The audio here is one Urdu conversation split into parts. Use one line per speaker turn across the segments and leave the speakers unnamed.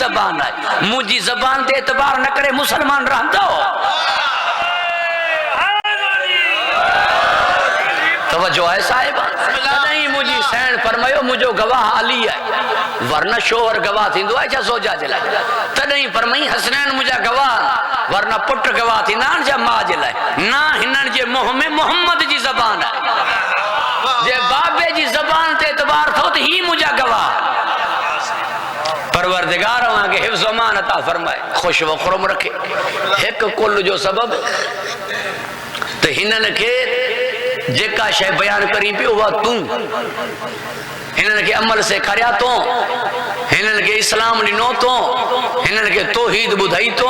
زبان ہے مجھے زبان تے اعتبار نہ کرے مسلمان رہتا ہو توجہ ہے صاحب نہیں مجھے سین فرمائیو مجھو گواہ علی ہے ورنہ شوہر گواہ تھیندو ہے چا سوجا جلائے تدہیں فرمائی حسنین مجھا گواہ ورنہ پٹ گواہ تھیندان چا ماں جلائے نا ہنن جے محمد محمد جی زبان ہے جے بابے جی زبان تے اعتبار تھو تو ہی مجھا گواہ پروردگار وہاں کے حفظ و امان عطا فرمائے خوش و خرم رکھے ایک کل جو سبب تو ہنن کے جیکا شے بیان کریں پہ ہوا توں ہنن کے عمل سے کھریا تو ہنن کے اسلام ڈنو تو ہنن کے توحید بدھائی تو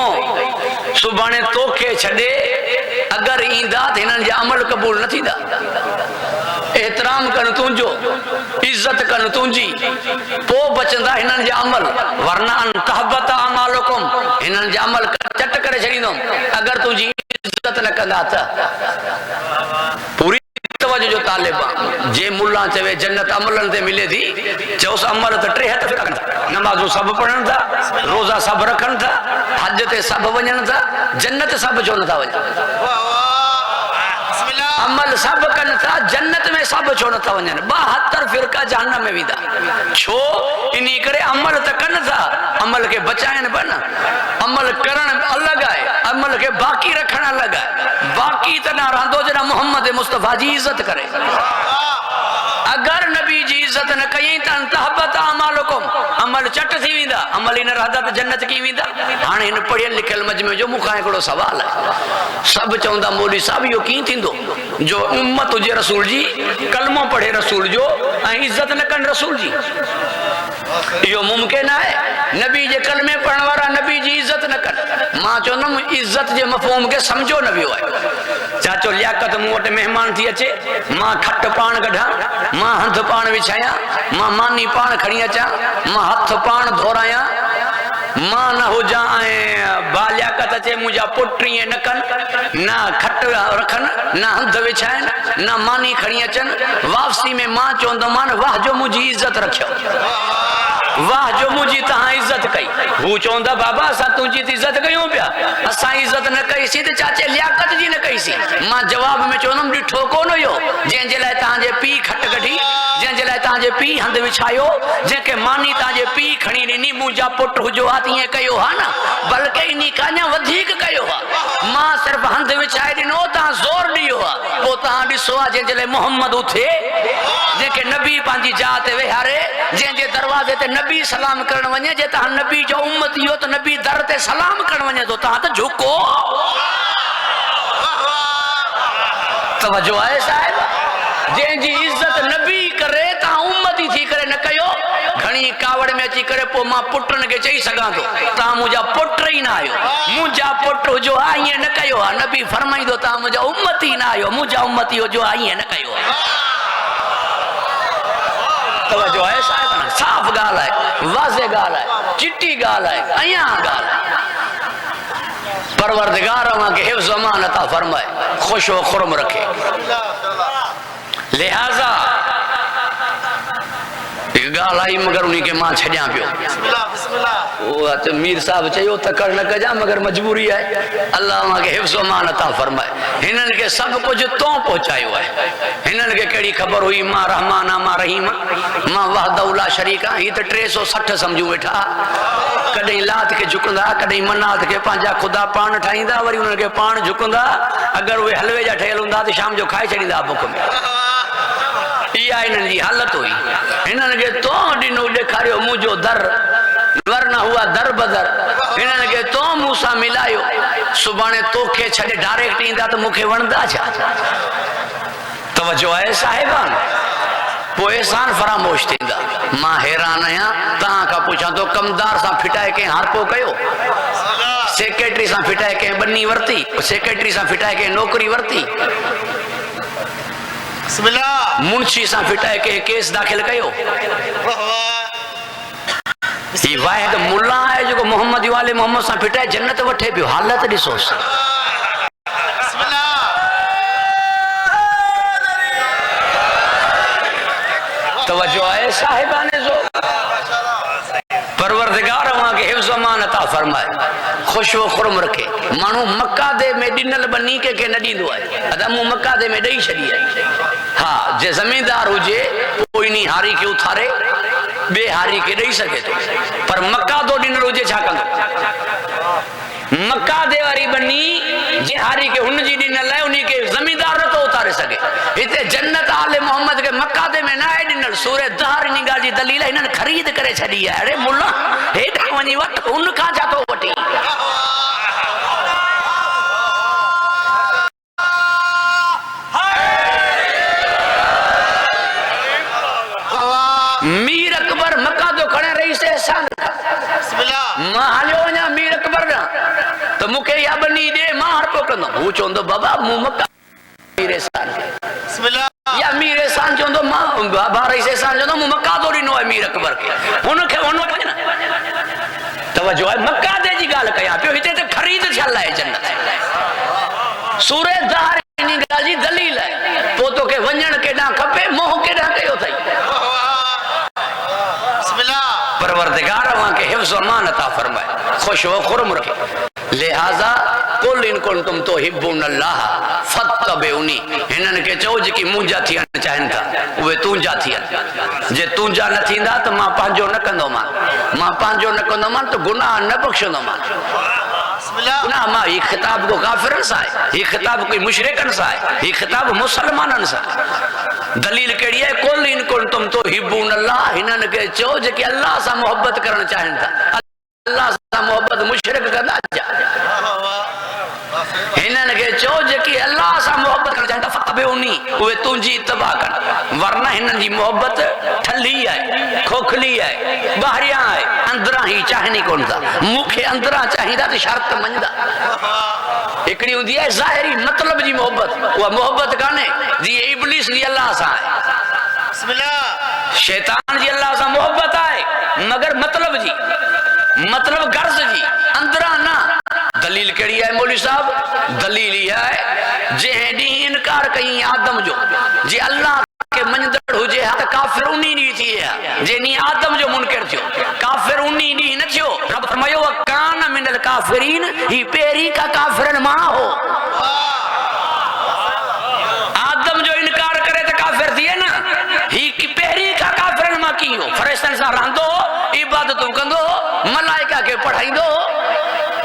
سبحانے تو کے چھڑے اگر ایندات ہنن جا عمل قبول نہ تھی دا احترام کرن تونجو عزت کرن تونجی پو بچندا ہنن جا عمل ورنہ ان تحبت اعمالکم ہنن جا عمل چٹ کرے چھڑیندو اگر تونجی عزت نہ کندا تھا پوری توجہ جو طالبہ جے ملہ چوے جنت عملن تے ملے تھی چو اس عمل تے ٹرے ہتھ رکھن تھا نمازو سب پڑھن تھا روزہ سب رکھن تھا حج تے سب ونجن تھا جنت سب چھو نہ تھا ونجن عمل سب کن تھا جنت میں سب چھو نہ تھا ونجن 72 فرقہ جہنم میں بھی دا چھو انہی کرے عمل تکن تھا عمل کے بچائن بنا عمل کرن الگ آئے عمل کے باقی رکھنا الگ آئے باقی تنا راندو جنا محمد مصطفیٰ جی عزت کرے اگر نبی جی عزت نہ کہیں تا انتحبت اعمالکم عمل چٹ تھی ویندا عمل ہی نہ رہدا تو جنت کی ویندا ہاں ان پڑھیل لکھل مجمع جو مکھاں ہکڑو سوال ہے سب چوندا مولوی صاحب یو کیں تھیندو جو امت جے رسول جی کلمہ پڑھے رسول جو عزت نہ کن رسول جی یہ ممکن ہے نبی جے کلمے پڑھن والا نبی جی عزت نہ کن ماں چونم عزت جے مفہوم کے سمجھو نبی ہوئے چاچو لیاقت موٹ مہمان تھی اچے ماں کھٹ پان گڑھا ماں ہنھ پان وچھایا ماں مانی پان کھڑی اچا ماں ہتھ پان دھورایا ماں نہ ہو جائیں بالیاقت اچے مجھا پٹری نکن نہ کھٹ رکھن نہ ہنھ وچھائن نہ مانی کھڑی اچن واپسی میں ماں چوندمان واہ جو مجھے عزت رکھو واہ جو مجھے تہاں عزت کئی وہ چوندا بابا اسا تجھی عزت کیوں پیا اسا عزت نہ کئی سی تے چاچے لیاقت جی نہ کئی سی ماں جواب میں چونم ڈٹھو کون ہو جن جے لائے تاں جے پی کھٹ گڈھی جن جے لائے تاں جے پی ہند وچھایو جن کے مانی تاں جے پی کھڑی ڈنی مونجا پٹ جو آتی کیو ہا نا بلکہ انہی کاñا ودھیک کیو ہا ماں صرف ہند وچھائے ڈنو تاں زور ڈیو ہا پو تاں ڈسو جن جے لائے محمد اٹھے جن کے نبی پانجی جاتے وہارے جن جے دروازے تے نبی سلام کرن ونجے جے تاں نبی جو امتی ہو تو نبی در تے سلام کرن ونجے تو تاں تے جھکو توجہ ہے صاحب جن جی عزت نبی کرے تاں امتی تھی کرے نہ کیو گھنی کاوڑ میں اچھی کرے پو ماں پٹن کے چاہی سکاں تو تاں مجھا پٹر ہی نہ آئیو مجھا پٹر جو آئیے نہ کیو نبی فرمائی دو تاں مجھا امتی نہ آئیو مجھا امتی ہو جو آئیے نہ کیو توجہ ہے صاحب صاف گال ہے واضح گال ہے چٹی گال ہے ایاں گال ہے پروردگار وہاں کے حفظ و امان عطا فرمائے خوش و خرم رکھے لہذا گال آئی مگر انہی کے ماں چھڑیاں پیو وہ میر صاحب چاہیو تکڑ نہ کجا مگر مجبوری ہے اللہ وہاں کے حفظ و امان عطا فرمائے ہنن کے سب کچھ تو پہنچائیو ہے ہنن کے کڑی خبر ہوئی ماں رحمانہ ماں رحیمہ ماں وحدہ لا شریکہ یہ تو 360 سمجھو بیٹھا کدیں لات کے جھکندا کدیں منات کے پانجا خدا پان ٹھائیندا وری انہن کے پان جھکندا اگر وہ حلوے جا ٹھیل ہوندا تو شام جو کھائے چھڑیندا بک میں یہ انہن جی حالت ہوئی انہن کے تو ڈنو ڈکھاریو مجھو در ورنہ ہوا در بدر انہن کے تو موسیٰ ملائیو صبحانے تو کے چھڑے ڈائریکٹ ایندا تو مکھے وندا چھا توجہ ہے صاحبان وہ احسان فراموش تھیندا ماں حیران آیا تاں کا پوچھا تو کمدار سا پھٹائے کے ہار پو کیو سیکریٹری سا پھٹائے کے بنی ورتی سیکریٹری سا پھٹائے کے نوکری ورتی بسم اللہ منشی سا پھٹائے کے کیس داخل کیو یہ واحد ملا ہے جو محمد والے محمد سا پھٹائے جنت وٹھے پیو حالت ڈسوس توجہ ہے صاحبان زو پروردگار وہاں کے حفظ و فرمائے خوش و خرم رکھے مانو مکہ دے میں ڈنل بنی کے نہ ڈیندو ہے ادمو مکہ دے میں ڈئی چھڑی ہے ہاں جے زمیندار ہوجے کوئی نہیں ہاری کے اتھارے بے ہاری کے ڈئی سکے تو پر مکہ دو ڈنل ہوجے چھا کندو مکہ دے واری بنی جے ہاری کے ہن جی ڈنل ہے انہی کے زمیندار نہ تو اتارے سکے اتے جنت آل محمد کے مکہ دے میں نہ ہے ڈنل سورہ دہر نگاہ جی دلیل ہے انہوں نے خرید کرے چھڑی ہے ارے مولا ہیٹ ونی وٹ ان کا جاتو وٹی میر اکبر مکہ دو کھڑے رہی سے احسان ماں حالیو ونیا میر اکبر نا تو مکے یا بنی دے ماں ہر پوکندو وہ چوندو بابا مو مکہ میر احسان یا میر احسان چوندو ماں بابا رہی سے احسان چوندو مو مکہ دو ڈینو ہے میر اکبر کے انہوں کے انہوں پہنے توجہ ہے مکہ دے جی گال کیا پیو ہیتے تے خرید چھلا ہے جنت سورہ دہر نگاہ جی دلیل ہے پوتو کے ونجن کے نا کھپے موہ کے نا کہو تھائی پروردگار وہاں کے حفظ و امان عطا فرمائے خوش و خرم رکھے لہذا قل ان کنتم تحبون اللہ فتبعونی انہن کے چو جی کی مونجا تھیان چاہن تھا وہ تونجا تھیان جے تونجا نہ تھیندا تو ماں پانجو نہ کندو ماں پانجو نہ کندو مان تو گناہ نہ بخشندو مان گناہ ماں یہ خطاب کو کافرن سا ہے یہ خطاب کوئی مشرکن سا ہے یہ خطاب مسلمانن سا ہے دلیل کہڑی ہے قل ان کنتم تحبون اللہ انہن کے چو جے کہ اللہ سا محبت کرنا چاہن تھا اللہ سا محبت مشرک کرنا چاہتا انہن کے چو جے کہ اللہ سا محبت کرنا چاہتا فتبعونی وہ تنجی اتباع کرنا ورنہ انہن جی محبت ٹھلی ہے کھوکھلی ہے باہریاں ہے اندرہ ہی چاہنی کون تھا مکھے اندرہ چاہی دا تو شرط منجدہ اکڑی ہوں دیا ہے ظاہری مطلب جی محبت وہ محبت کانے جی ابلیس جی اللہ سا ہے شیطان جی اللہ سا محبت آئے مگر مطلب جی مطلب غرض جی اندرہ نا دلیل کیڑی ہے مولی صاحب دلیل یہ ہے جہاں ڈی انکار کہیں آدم جو جی اللہ کے منجدڑ ہو جے ہاں کافر انہی نہیں تھی ہے جنہی آدم جو منکر تھیو کافر انہی نہیں نہ تھیو رب فرمائیو وَكَانَ مِنَ الْكَافِرِينَ ہی پیری کا کافرن ماں ہو آدم جو انکار کرے تو کافر تھی ہے نا ہی کی پیری کا کافرن ماں کی ہو فرشتن سا راندو عبادتوں کندو ملائکہ کے پڑھائی دو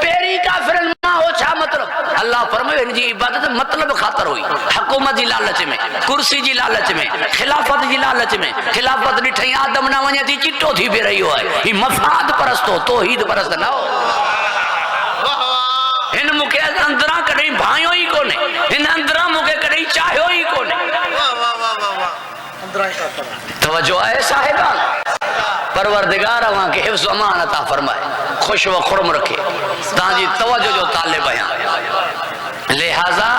پیری کافرن ماں ہو چھا مطلب اللہ فرمائے ان جی عبادت مطلب خاطر ہوئی حکومت جی لالچ میں کرسی جی لالچ میں خلافت جی لالچ میں خلافت ڈٹھیں آدم نہ ونجے تھی چٹو تھی بھی رہی ہو ہے یہ مفاد پرست ہو توحید پرست نہ ہو ان مکے اندرہ کڑیں بھائیوں ہی کونے ان اندرہ مکے کڑیں چاہیوں ہی کونے توجہ ہے صاحبان پروردگار وہاں کے حفظ و امان عطا فرمائے خوش و خرم رکھے تانجی توجہ جو طالب ہیں لہذا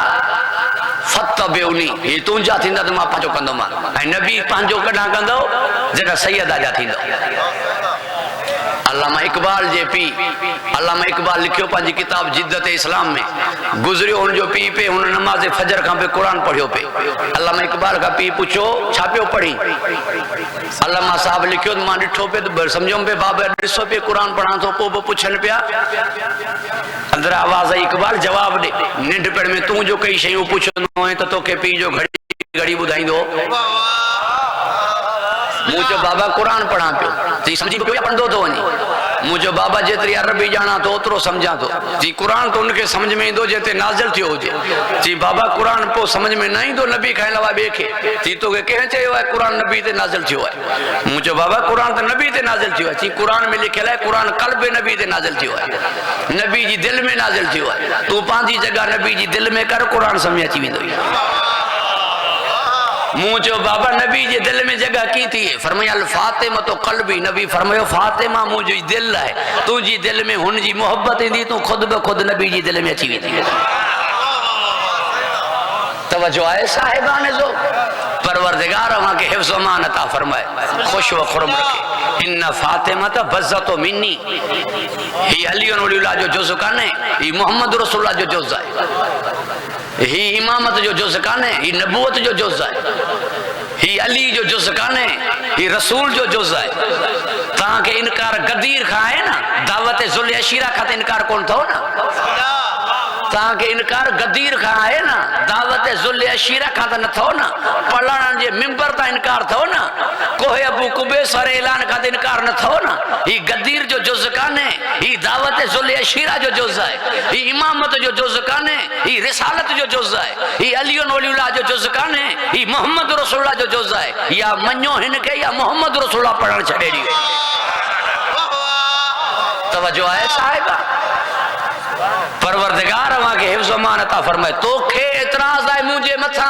فتبعونی یہ تونجا تھیندا تو ماں پانچو کندو ماں نبی پانچو کڈا کندو جڑا سید آجا تھیندو علامہ اقبال جے پی علامہ اقبال لکھیو پانچی کتاب جدت اسلام میں گزریو ان جو پی پہ انہوں نماز فجر کھاں پہ قرآن پڑھیو پہ علامہ اقبال کا پی پوچھو چھاپیو پڑھی علامہ صاحب لکھیو ماں ڈٹھو پہ سمجھوں پہ بابا ڈسو پہ قرآن پڑھا تو پو پوچھن پیا اندر آواز اقبال جواب دے ننڈ پڑھ میں تو جو کئی شیوں پوچھو ہے تو کہ پی جو گھڑی بدھائیں دو مجھو بابا قرآن پڑھا پیو جی سمجھی کوئی اپن دو تو نہیں مجھو بابا جتری عربی جانا تو اترو سمجھا تو جی قرآن تو ان کے سمجھ میں دو جیتے نازل تھیو ہو جی بابا قرآن پو سمجھ میں نہیں دو نبی کھائیں لوا بیکھے جی تو کہ کہیں چاہیے ہے قرآن نبی تے نازل تھیو ہے مجھو بابا قرآن تو نبی تے نازل تھیو ہے جی قرآن میں لکھے لائے قرآن قلب نبی تے نازل تھیو ہے نبی جی دل میں نازل تھیو ہے تو پانچی جگہ نبی جی دل میں کر قرآن سمجھا چی بھی دو مجھو بابا نبی جی دل میں جگہ کی تھی فرمایا الفاطمہ تو قلبی نبی فرمایا فاطمہ مجھو دل ہے تو جی دل میں ہن جی محبت دی تو خود بخود نبی جی دل میں اچھی بھی تھی توجہ آئے صاحبان زو پروردگار وہاں کے حفظ و امان عطا فرمائے خوش و خرم رکھے ان فاطمہ تا بزت و منی ہی علی ولی اللہ جو جز کانے ہی محمد رسول اللہ جو جز ہے ہی امامت جو جز کانے ہی نبوت جو جز ہے ہی علی جو جز کانے ہی رسول جو جز ہے تاں کے انکار غدیر کھائے نا دعوت ذل عشیرہ کھاتے انکار کون تھو نا تاں کے انکار غدیر کھائے نا دعوت ذل عشیرہ کھاتا نہ تھو نا پڑھان جے ممبر تا انکار تھو نا کوہ ابو قبیس سر اعلان کھاتے انکار نہ تھو نا ہی غدیر جو جز کانے ہی دعوت ذل عشیرہ جو جز ہے ہی امامت جو جز کانے ہی رسالت جو جز ہے ہی علی ولی اللہ جو جز کانے ہی محمد رسول اللہ جو جز ہے یا منو ہن کے یا محمد رسول اللہ پڑھن چھڑے ڈیو توجہ ہے صاحبہ پروردگار وہاں کے حفظ و امان عطا فرمائے تو کھے اعتراض ہے مجھے متھا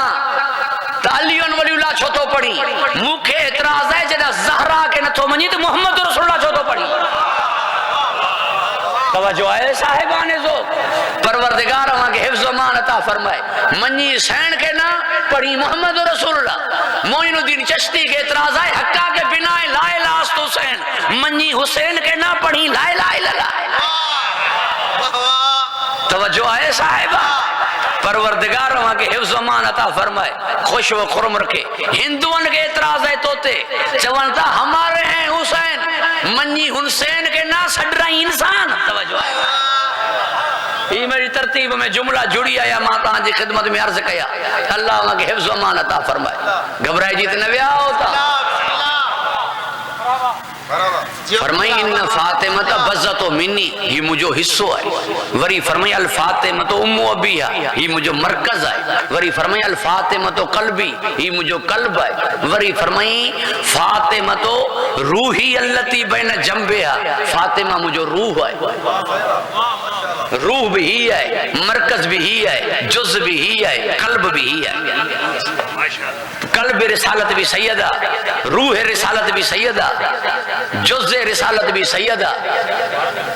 تعلیون ولی اللہ چھو تو پڑھی مکھے اعتراض ہے جدہ زہرا کے نہ تو منی تو محمد رسول اللہ چھو تو پڑھی توجہ ہے صاحبانے زو پروردگار وہاں کے حفظ و امان عطا فرمائے منی سین کے نہ پڑھی محمد رسول اللہ معین الدین چشتی کے اعتراض ہے حقہ کے بنا لا الہ الا حسین منی حسین کے نہ پڑھی لا الہ الا اللہ توجہ ہے صاحبہ پروردگار وہاں کے حفظ و امان عطا فرمائے خوش و خرم رکھے ہندوان کے اعتراض ہے توتے چونتا ہمارے ہیں حسین منی حسین کے نہ سڈرہ انسان توجہ ہے یہ میری ترتیب میں جملہ جڑی آیا ماتا جی خدمت میں عرض کیا اللہ وہاں کے حفظ و امان عطا فرمائے گھبرائے جیت نویا ہوتا فرمائی ان فاطمہ بزت و منی یہ مجھو حصو ہے وری فرمائی الفاطمہ تو ام ابی ہے یہ مجھو مرکز ہے وری فرمائی الفاطمہ تو قلبی یہ مجھو قلب ہے وری فرمائی فاطمہ تو روحی اللتی بین جنبے ہے فاطمہ مجھو روح ہے روح بھی ہی ہے مرکز بھی ہی ہے جز بھی ہی ہے قلب بھی ہی ہے قلب رسالت بھی سیدہ روح رسالت بھی سیدہ جز رسالت بھی سیدہ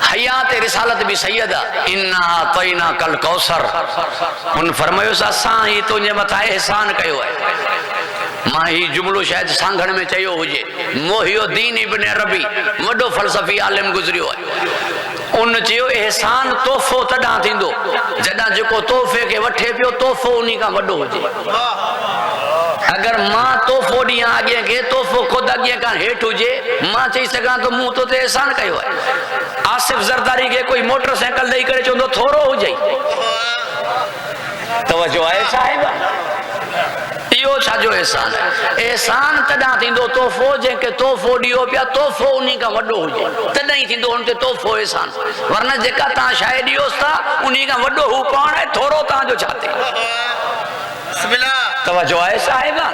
حیات رسالت بھی سیدہ انا اعطینا کل کوثر ان فرمایو سا سان ہی تو نے متھا احسان کیو ہے ماں ہی جملو شاید سانگھن میں چاہیو ہوجے محی الدین ابن عربی وڈو فلسفی عالم گزریو ہے ان چیو احسان توفو تڈا تھیندو جڈا جکو توفے کے وٹھے پیو توفو انہی کا وڈو ہوجے اگر ماں توفو ڈیاں آگے کے توفو خود آگے کا ہیٹ ہوجے ماں چاہی سکاں تو منہ تو تے احسان کہو ہے آصف زرداری کے کوئی موٹر سائیکل دائی کرے چوندو تھورو ہو جائی توجہ ہے صاحبہ یہ چھا جو احسان ہے احسان تڈا تھیندو توفو جن کے توفو ڈیو پیا توفو انہی کا وڈو ہوجے تڈا ہی تھیندو ان تے توفو احسان ورنہ جکا تاں شاید ڈیوس تھا انہی کا وڈو ہو پاؤں ہے تھورو تاں جو چاہتے بسم اللہ توجہ ہے صاحبہ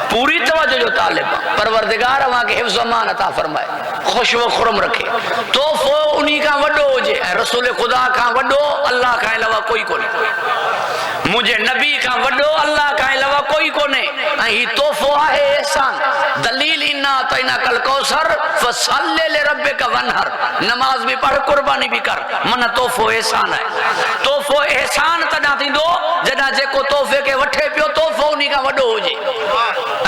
پوری توجہ جو طالبہ پروردگار وہاں کے حفظ و امان عطا فرمائے خوش و خرم رکھے توفو انہی کا وڈو ہو جے رسول خدا کا وڈو اللہ کا علاوہ کوئی کو نہیں مجھے نبی کا وڈو اللہ کا علاوہ کوئی کو نہیں ہی توفو ہے احسان دلیل انا اعطینا کل کوثر فصلی لربک ونہر نماز بھی پڑھ قربانی بھی کر من توفو احسان ہے توفو احسان تڈا تھیندو جڈا جے کو توفے کے وٹھے پیو توفو انہی کا وڈو ہو جے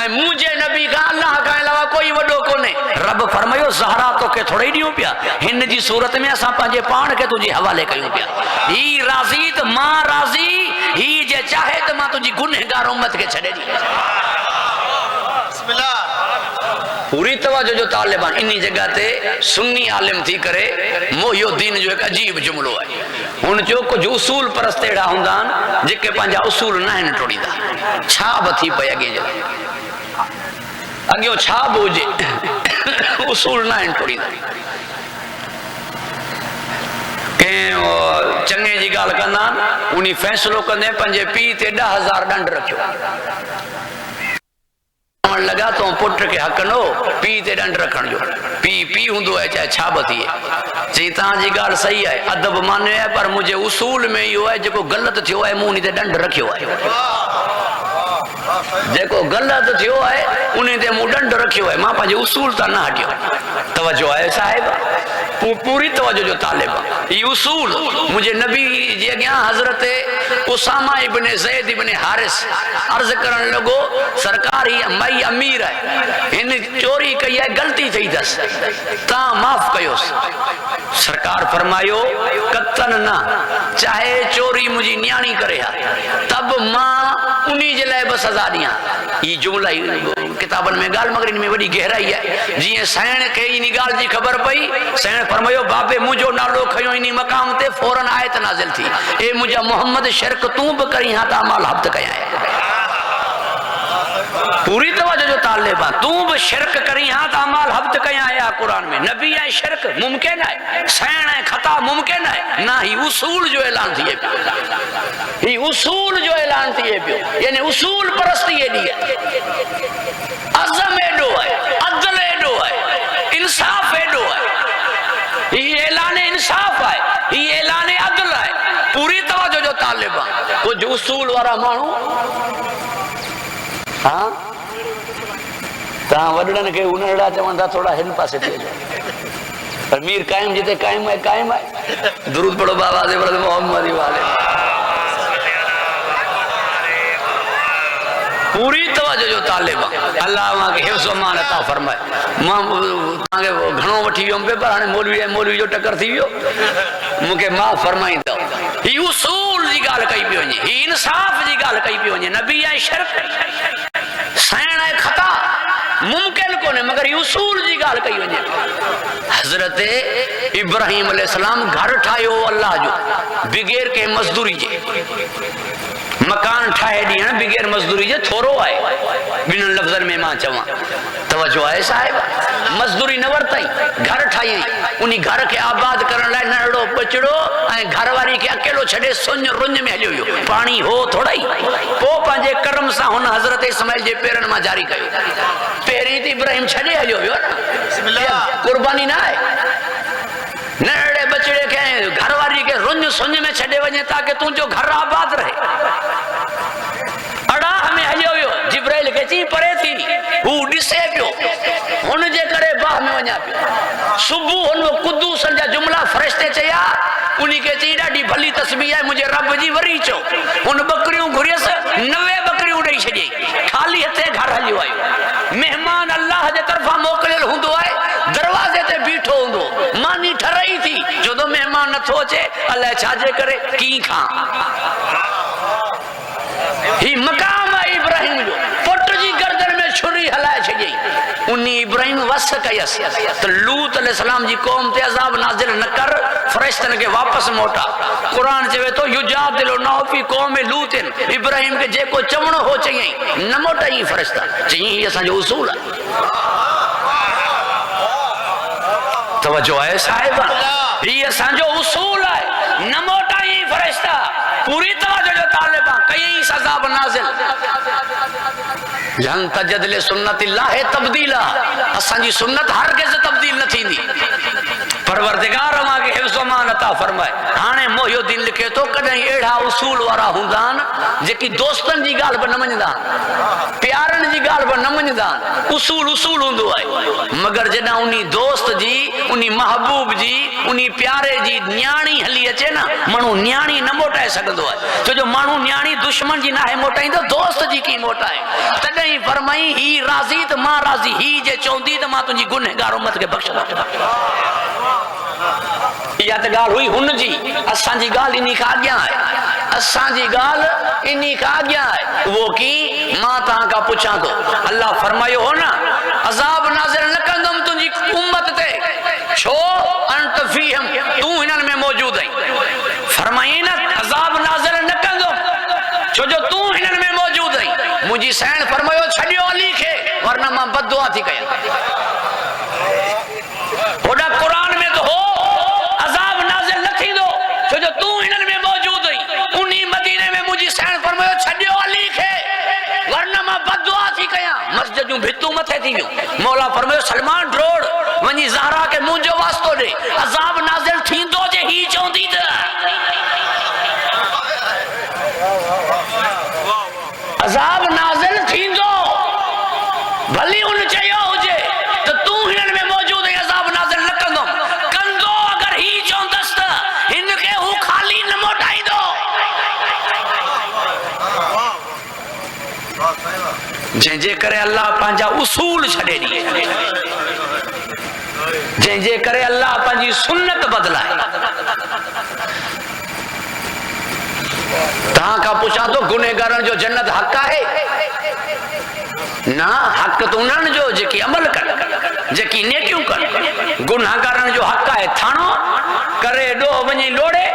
مجھے نبی کا اللہ کا علاوہ کوئی وڈو کو نہیں رب فرمایو زہرا تو کے تھوڑے ڈیوں پیا ہن جی صورت میں اساں پنجے پان کے تجھے حوالے کیوں پیا ہی راضی تو ماں راضی ہی جے چاہے تو ماں تجھی گنہگار امت کے چھڑے دی بسم اللہ پوری توجہ جو طالبان انہی جگہ تے سنی عالم تھی کرے محی الدین جو ایک عجیب جملو ہے ان جو کچھ اصول پرستیڑا ہوندان جکے پانجا اصول نہ ٹوڑی دا چھاب تھی پہ اگے جا اگے چھاب ہو جے اصول نہ ٹوڑی دا چنگے جی گال کندان انہی فیصلو کندے پنجے پی تے 10,000 ڈنڈ رکھو لگا تو پٹر کے حق نو پی تے ڈنڈ رکھن جو پی ہوندو ہے چاہے چھا بتی ہے جی تاں جی گال صحیح ہے ادب مانے ہے پر مجھے اصول میں یہ ہے جو غلط تھیو ہے مونی تے ڈنڈ رکھو ہے جیکو غلط تھیو ہے انہیں تے منہ ڈنڈ رکھو ہے ماں پنجے اصول تا نہ ہٹیو توجہ ہے صاحب پوری توجہ جو طالب یہ اصول مجھے نبی جی گیا حضرت اسامہ ابن زید ابن حارث عرض کرن لگو سرکار ہی مائی امیر ہے ان چوری کئی ہے غلطی تھی دس تا معاف کیوس سرکار فرمایو قطن نہ چاہے چوری مجھے نیانی کرے تب ماں انہی جلائے بس سزا دیا. یہ جملہ کتابن میں گال مگر ان میں بڑی گہرائی ہے. جی سین کے انہی گال جی خبر پئی سین فرمایو بابے مجھو نالو کھیو انہی مقام تے فوراً آیت نازل تھی اے مجھا محمد شرک توں بھی کری ہاں تا مال حبت کیا ہے. پوری توجہ جو طالبان توں بھی شرک کری ہاں تا مال حبت کیا ہے. قرآن میں نبی ہے شرک ممکن ہے سین ہے خطا ممکن ہے نہ ہی اصول جو اعلان تھیے پیو. یہ اصول جو اعلان تھیے پیو یعنی اصول پرستی ہے دیئے عظم ایڈو ہے عدل ایڈو ہے انصاف ایڈو ہے. یہ اعلان انصاف ہے یہ اعلان عدل ہے. پوری توجہ جو طالبان کچھ اصول وارا مانو ہاں تاں وڈڑن کے انہڑا چوندہ تھوڑا ہن پاسے تھے پر میر قائم جتے قائم ہے. درود پڑھو بابا سے برد محمدی والے. پوری توجہ جو طالبہ اللہ وہاں کے حفظ و امان عطا فرمائے. ماں تاں گھنوں وٹھی ویوں پہ پر ہانے مولوی جو ٹکر تھی ویو مکہ ماں فرمائیں دو. ہی اصول جی گال کئی پہ ونجے ہی انصاف جی گال کئی پہ ونجے. نبی ہے شرک سین ہے خطا ممکن کونے مگر یہ اصول جی گال کئی ونجے. حضرت ابراہیم علیہ السلام گھر ٹھائیو اللہ جو بغیر کے مزدوری جے مکان ٹھائے دیاں بغیر مزدوری جے تھورو آئے بن لفظن میں ماں چواں توجہ آئے صاحب مزدوری نہ ورتائی گھر ٹھائیں انہی گھر کے آباد کرن لائے نڑو پچڑو گھر واری کے اکیلو چھڑے سنج رنج میں ہلیو پانی ہو تھوڑا ہی پو پانجے کرم سا ہونا حضرت اسماعیل جے پیرن ماں جاری کہو پیری تی ابراہیم چھڑے ہلیو قربانی نہ آئے نڑے بچڑے کے گھر واری کے رنج سنج میں چھڑے وجہ تاکہ تم جو گھر آباد رہے. اڑا ہمیں ہلیو جبرائیل کے چی پرے تھی وہ ڈسے پیو ہن جے کرے باہ میں وجہ پیو. صبح ہن قدوسن جا جملہ فرشتے چیا انہی کے چی ڈاڈی بھلی تسبیح ہے مجھے رب جی وری چو. ان بکریوں گھریس 90 بکریوں ڈئی چھجی خالی ہتھے گھر ہلیو آئیو. مہمان اللہ جے طرفا موکلل ہوندو آئے دروازے تے بیٹھو ہوندو مانی ٹھرئی تھی جو دو مہمان نہ تھوچے اللہ چھاجے کرے کی کھاں. ہی مقام ہے ابراہیم جو پٹ جی گردن میں چھری ہلائے چھجی انہی ابراہیم وس کیس تو لوط علیہ السلام جی قوم تے عذاب نازل نہ کر فرشتن کے واپس موٹا. قرآن چوے تو یجادلو نہ فی قوم لوط ابراہیم کے جے کو چمڑو ہو چاہیے نہ موٹا ہی فرشتہ چاہیے یہ سا جو اصول ہے. توجہ ہے صاحبہ یہ سا جو اصول ہے نہ موٹا ہی فرشتہ. پوری توجہ جو طالبان کئی عذاب نازل لن تجد لسنت اللہ تبدیلا اساں جی سنت ہرگز تبدیل نہ تھی دی. پروردگار ماں کے حفظ و امان عطا فرمائے. ہانے محی الدین لکھے تو کدیں ایڑا اصول وارا ہوندان جے دوستن جی گال پر نہ منجدان پیارن جی گال پر نہ منجدان اصول ہوندو ہے مگر جنا انہی دوست جی انہی محبوب جی انہی پیارے جی نیانی ہلی اچے نا منو نیانی نہ موٹائے سکدو ہے. تو جو منو نیانی دشمن جی نہ ہے موٹائیں تو دوست جی کی موٹائے. تدیں فرمائی ہی راضی تو ماں راضی ہی جے چوندی تو ماں تجھی گنہگار امت کے بخش دا. یا تو گال ہوئی ہن جی اساں جی گال انہی کھا گیا ہے اساں جی گال انہی کھا گیا ہے وہ کی ماں تاں کا پوچھا تو اللہ فرمایو ہو نا عذاب نازل نہ کندم تجھی امت تے چھو انت فیہم تو ہنن میں موجود ہے. فرمائی نا عذاب نازل نہ کندم چھو جو تو ہنن میں موجود ہے. مجھے سین فرمایو چھڑیو علی کے ورنہ ماں بد دعا تھی کہا اوڈا قرآن میں تو ہو عذاب نازل نہ تھی دو چھو جو تو ہنن میں موجود ہے. انہی مدینے میں مجھے سین فرمایو چھڑیو علی کے ورنہ ماں بد دعا تھی کہا. مسجد جو بھتو متھے تھی مولا فرمایو سلمان ڈروڑ ونی زہرا کے مونجو واسطو دے عذاب نازل تھی دو جے ہی چوندی دا. عذاب نازل تھی دو بھلی ان چاہیے ہو جے تو تو ہنن میں موجود ہے عذاب نازل نہ کندو اگر ہی چوندست ان کے ہو خالی نہ موٹائی دو. جے کرے اللہ پانجا اصول چھڑے دی جن جے کرے اللہ پنجی سنت بدلائے تہاں کا پوچھا تو گنہگارن جو جنت حق ہے نا حق تو انہن جو جکی عمل کر جکی نیکیوں کر گنہگارن جو حق ہے تھانو کرے ڈو ونجی لوڑے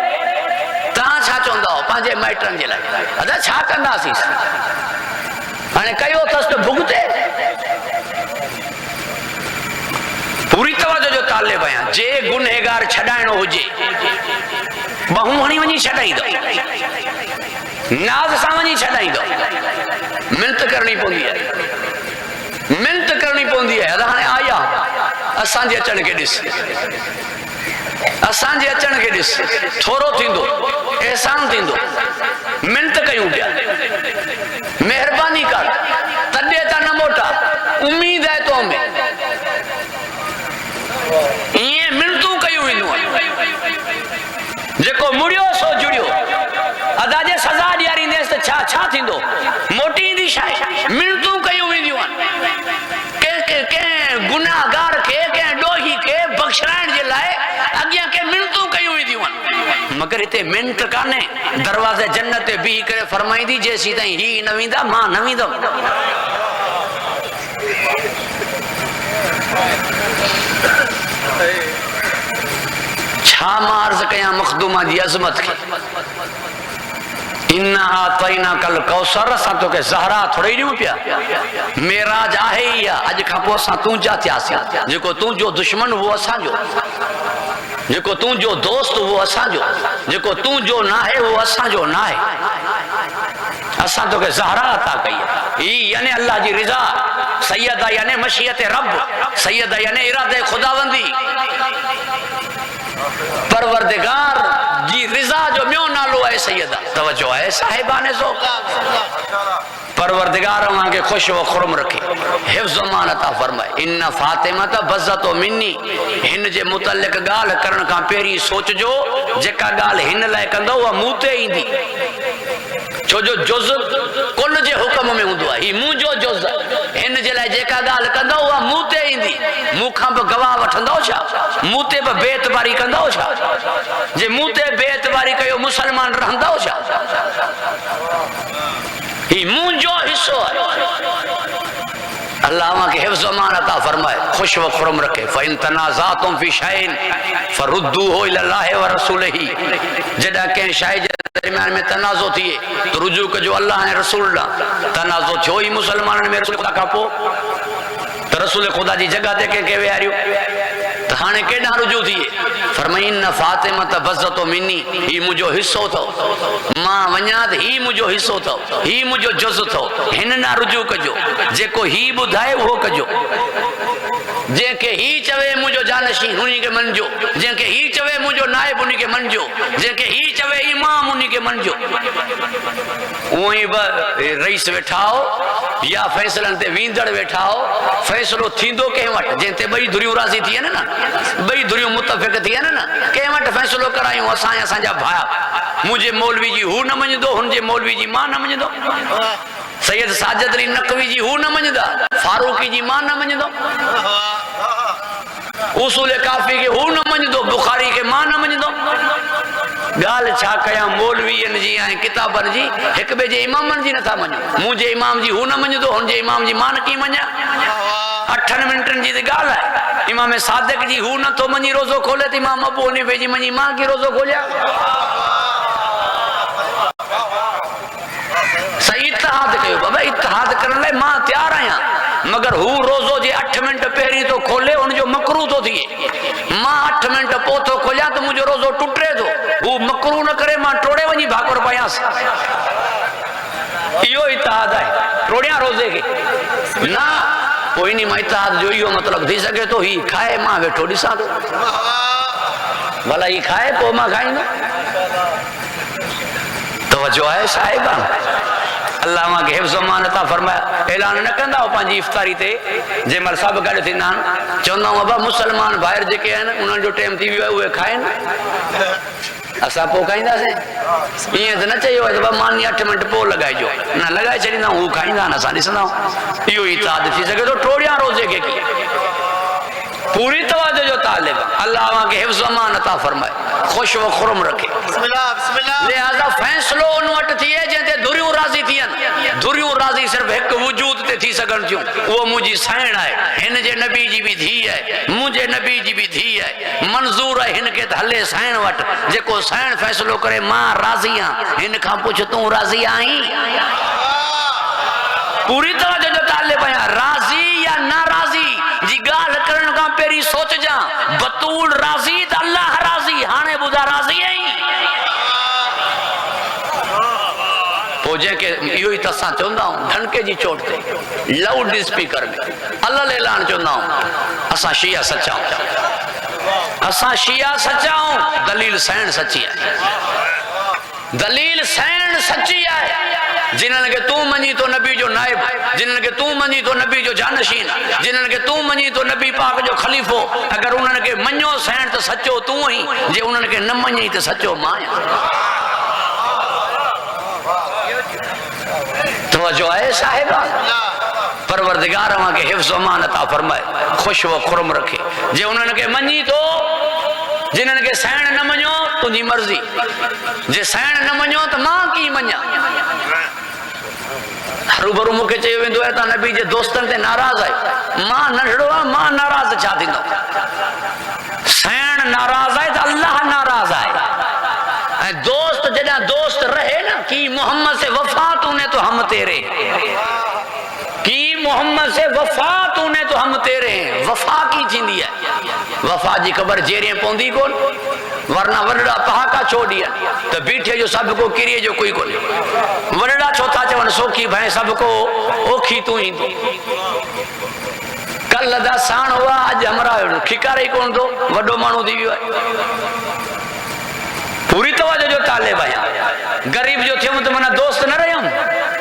تہاں چھا چوندہ ہو پانچے مائٹرن جے لائے ادا چھا کندہ سیس ہانے کئیو تس تو بھگتے پوری توجہ جو طالب ہیں جے گنہگار چھڑائنو ہو جے بہوں ہنی ونجی چھڑائی دو ناز سا ونجی چھڑائی دو منت کرنی پوندی ہے منت کرنی پوندی ہے ادھانے آیا اسان جے اچن کے ڈس اسان جے اچن کے ڈس تھورو تھیندو احسان تھیندو منت کیوں گیا مہربانی کر تڈے تا نہ موٹا امید ہے تو ہمیں یہ منتوں کیوں ہندو جکو مڑیو سو جڑیو ادا جے سزا ڈیاری دیس تو چھا چھا تھیندو موٹی دی شاہ منتوں کیوں ہندو کہ گناہگار کے ڈوہی کے بخشرائن جے لائے اگیاں کے منتوں کیوں ہندو مگر اتے منت کانے دروازے جنت بھی کرے فرمائی دی جیسی تائیں ہی نویندہ ماں نویندہ چھا مارز کیا مخدومہ دی عظمت کی انہا تائنا کل کوثر ساتھو کے زہرہ تھوڑی نہیں پیا میراج آہے ہی آج کھاپو ساں تون جاتی آسی جکو تون جو دشمن وہ اسان جو جکو تون جو دوست وہ اسان جو جکو تون جو نہ ہے وہ اسان جو نہ ہے اسان تو کہ زہرہ عطا کئی یعنی اللہ جی رضا سیدہ یعنی مشیت رب سیدہ یعنی ارادہ خداوندی پروردگار جی رضا جو میوں نالو ہے سیدہ توجہ ہے صاحبان سو پروردگار وہاں کے خوش و خرم رکھے حفظ و مان عطا فرمائے ان فاطمہ تا بزت و منی ہن جے متعلق گال کرن کا پیری سوچ جو جکا گال ہن لائے کندو وہ موتے ہی دی چھو جو جز کل جے حکم میں ہوں دعا ہی مو جو جز ہن جے لائے جکا گال کندو وہ موتے ہی دی موکھاں پہ گواہ وٹھندو چھا موتے پہ بیت باری کندو چھا جے موتے بیت باری کہو مسلمان رہندو چھا ہی مون جو حصہ ہے اللہ وہاں کے حفظ و مان عطا فرمائے خوش و خرم رکھے فَإِن تَنَازَعْتُمْ فِي شَيْءٍ فَرُدُّوهُ إِلَى اللَّهِ وَرَسُولِهِ جدا کہیں شاید درمیان میں تنازع تھیے تو رجوع کہ جو اللہ نے رسول اللہ تنازع چھو ہی مسلمان میں رسول خدا کا پو تو رسول خدا جی جگہ دے کے وے آریو تو ہانے کیڑا رجوع تھیے فرمائی ان فاطمہ تا بزت و منی ہی مجھو حصو تھو ماں ونیاد ہی مجھو حصو تھو ہی مجھو جز تھو ہن نہ رجوع کجو جے کو ہی بدھائے وہ کجو جے کہ ہی چوے مجھو جانشین انہی کے منجو جے کہ ہی چوے مجھو نائب انہی کے منجو جے کہ ہی چوے امام انہی کے منجو وہیں رئیس بیٹھاؤ یا فیصلن تے ویندڑ بیٹھاؤ فیصلو تھیندو کہیں وٹ جن تے بئی دھریوں راضی تھی ہے نا بئی دھریوں متفق تھی ہے نا کہیں وٹ فیصلو کرائیوں اسان جا بھایا مجھے مولوی جی ہو نہ منج دو ہن جے مولوی جی ماں نہ منج دو سید ساجد علی نقوی جی ہو نہ منج دا فاروقی جی ماں نہ منج دو اصول کافی کے ہو نہ منج دو بخاری کے ماں نہ منج دو گال چھا کیا مولوی جی آئیں کتابن جی ایک بے جے امامن جی نہ تھا منجو مجھے امام جی ہو نہ منج دو ہن جے امام جی ماں نہ کی منجا 8 منٹن جی دے گال ہے امام صادق جی ہو نہ تو منجی روزو کھولے تو امام ابو حنیفہ جی منجی ماں کی روزو کھولیا صحیح اتحاد کہو بابا اتحاد کرنے لئے ماں تیار آیا مگر ہو روزو جی 8 منٹ پہری تو کھولے ان جو مکرو تو تھیے ماں 8 منٹ پوتو کھولیا تو مجھے روزو ٹوٹرے دو وہ مکرو نہ کرے ماں ٹوڑے ونجی بھاکر پایا سے یہ اتحاد ہے ٹوڑیاں روزے کے نہ کوئی نہیں ماں اتحاد جو یہ مطلب تھی سکے تو ہی کھائے ماں بیٹھو ڈسا دو بھلا ہی کھائے پو ماں کھائیں گا توجہ ہے صاحبان اللہ وہاں کے حفظ و مان عطا فرمایا اعلان نہ کندہ ہو پانچی افطاری تے جے مر صاحب گاڑے تھی نان چوندہ ہوں ابا مسلمان باہر جے کے ہیں انہوں جو ٹیم تھی ہوئے کھائیں اسا پو کھائیں دا سے یہ تو نہ چاہیے ہوئے تو مانی 8 منٹ پو لگائے جو نہ لگائے چلی نہ ہوں کھائیں دا نہ سانی سنا ہوں یہ اتحاد تھی سکے تو ٹوڑیاں روزے کے کی پوری توجہ جو طالب اللہ وہاں کے حفظ و امان عطا فرمائے، خوش و خرم رکھے.
بسم اللہ
لہذا فیصلو انوٹ تھی ہے جہتے دھریوں راضی تھی ہیں. دھریوں راضی صرف ایک وجود تے تھی سکن تھیوں، وہ مجھے سائن ہے، ہن جے نبی جی بھی دھی ہے، مجھے نبی جی بھی دھی ہے، منظور ہے ہن کے ہلے سائن وٹ، جے کو سائن فیصلو کرے ماں راضی ہاں، ہن کھا پوچھ توں راضی آئیں. پوری توجہ جو طالب ہے راضی یا ناراضی جی گال کرن کا پیری سوچ جا، بطول راضی تا اللہ راضی، ہانے بودا راضی ہیں. پوجے کہ یوں ہی تساں چوندہ ہوں دھنکے جی چوٹتے لاؤڈ اسپیکر میں اللہ لے لان چوندہ ہوں اساں شیعہ سچا ہوں، اساں شیعہ سچا ہوں. دلیل سین سچی ہے، دلیل سین سچی ہے. جنہاں کہ تو منی تو نبی جو نائب، جنہاں کہ تو منی تو نبی جو جانشین، جنہاں کہ تو منی تو نبی پاک جو خلیفو، اگر انہاں کہ منیو سین تو سچو تو ہی، جے انہاں کہ نہ منی تو سچو ماں. توجہ ہے صاحبہ، پروردگار وہاں کے حفظ و امان عطا فرمائے، خوش و خرم رکھے. جے انہاں کہ منی تو جنہاں کہ سین نہ منیو تجھی مرضی، جے سین نہ منیو تو ماں کی منیا. ہروبرو مکے چاہیے ویندو ہے تا نبی جے دوستن تے ناراض ہے، ماں نڑھڑو ہے ماں ناراض چاہ دیندو. سین ناراض ہے تو اللہ ناراض ہے. دوست جنہاں دوست رہے نا کی محمد سے وفا تو نے تو ہم تیرے، کی محمد سے وفا تو نے تو ہم تیرے ہیں. وفا کی چیندی ہے، وفا جی خبر جیریں پوندی کون، ورنہ ورڑا پہاکا چھوڑیا تو بیٹھے جو سب کو کریے جو کوئی کو نہیں. ورڑا چھوتا چون سوکھی بھائیں سب کو اوکھی تو ہی تو. کل دا سان ہوا آج ہمارا کھکا رہی کون دو وڈو مانو دی ہے. پوری توجہ جو طالب ہے غریب جو تھے تو منا دوست نہ رہے ہوں،